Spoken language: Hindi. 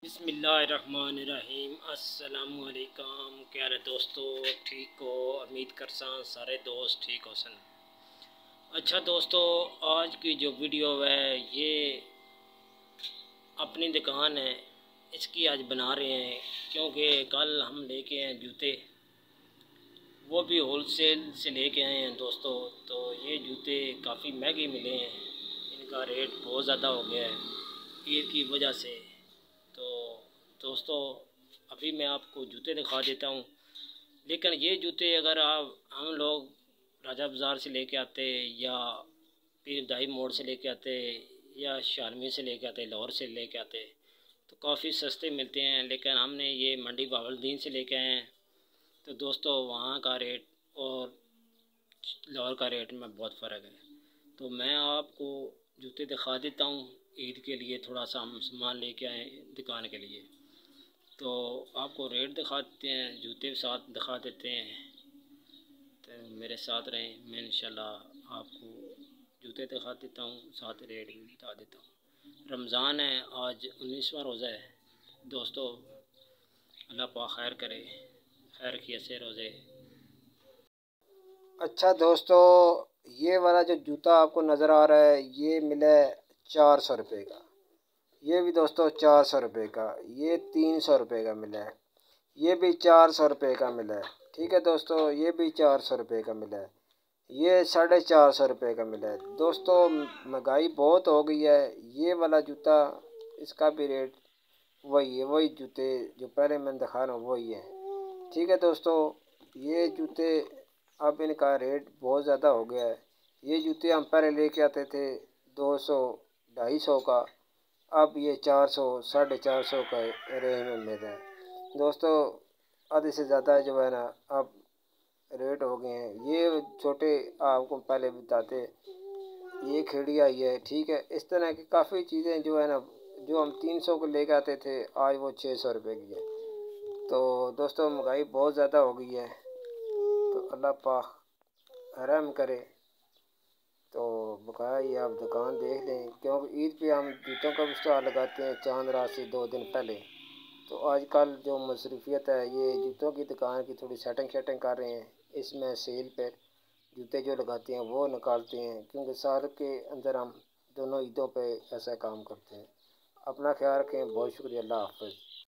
बिस्मिल्लाहिर्रहमानिर्रहीम। अस्सलामुअलैकुम। क्या हाल है दोस्तों, ठीक हो? उम्मीद करसा सारे दोस्त ठीक हो सन। अच्छा दोस्तों, आज की जो वीडियो है ये अपनी दुकान है, इसकी आज बना रहे हैं क्योंकि कल हम लेके आए जूते, वो भी होलसेल से लेके आए हैं दोस्तों। तो ये जूते काफ़ी महंगे मिले हैं, इनका रेट बहुत ज़्यादा हो गया है ईद की वजह से। तो दोस्तों अभी मैं आपको जूते दिखा देता हूँ, लेकिन ये जूते अगर हम लोग राजा बाज़ार से लेके आते या पीर दाई मोड़ से लेके आते या शालमी से लेके आते, लाहौर से लेके आते तो काफ़ी सस्ते मिलते हैं, लेकिन हमने ये मंडी बावलदीन से लेके आए हैं। तो दोस्तों वहाँ का रेट और लाहौर का रेट में बहुत फ़र्क है। तो मैं आपको जूते दिखा देता हूँ, ईद के लिए थोड़ा सा हम सामान लेके आए दुकान के लिए, तो आपको रेट दिखाते हैं, जूते के साथ दिखा देते हैं। तो मेरे साथ रहें, मैं इंशाल्लाह आपको जूते दिखा देता हूँ, साथ रेट भी बता देता हूँ। रमज़ान है, आज 19वां रोज़ा है दोस्तों। अल्लाह पाक खैर करे, खैर किए से रोज़े। अच्छा दोस्तों, ये वाला जो जूता आपको नज़र आ रहा है ये मिला है 400 रुपये का। ये भी दोस्तों 400 रुपये का। ये 300 रुपये का मिला है। ये भी 400 रुपये का मिला है। ठीक है दोस्तों, ये भी 400 रुपये का मिला है। ये 450 रुपये का मिला है। दोस्तों महंगाई बहुत हो गई है। ये वाला जूता इसका भी रेट वही है, वही जूते जो पहले मैंने दिखा रहा हूँ वही है। ठीक है दोस्तों, ये जूते अब इनका रेट बहुत ज़्यादा हो गया है। ये जूते हम पहले लेके आते थे 200 250 का, अब ये 400 450 का रेंज में मिल रहा है दोस्तों। आधे से ज़्यादा जो है ना अब रेट हो गए हैं। ये छोटे आपको पहले बताते, ये खेड़ी आई है। ठीक है, इस तरह की काफ़ी चीज़ें जो है ना, जो हम 300 को लेके आते थे आज वो 600 रुपये की है। तो दोस्तों महंगाई बहुत ज़्यादा हो गई है, तो अल्लाह पाक रहम करे। तो बकाया ये आप दुकान देख लें, क्योंकि ईद पे हम जूतों का भी स्टॉल लगाते हैं चांद रात से 2 दिन पहले। तो आजकल जो मसरूफियत है, ये जूतों की दुकान की थोड़ी सेटिंग शेटिंग कर रहे हैं, इसमें सेल पे जूते जो लगाते हैं वो निकालते हैं, क्योंकि साल के अंदर हम दोनों ईदों पे ऐसा काम करते हैं। अपना ख्याल रखें। बहुत शुक्रिया। अल्लाह हाफ़िज़।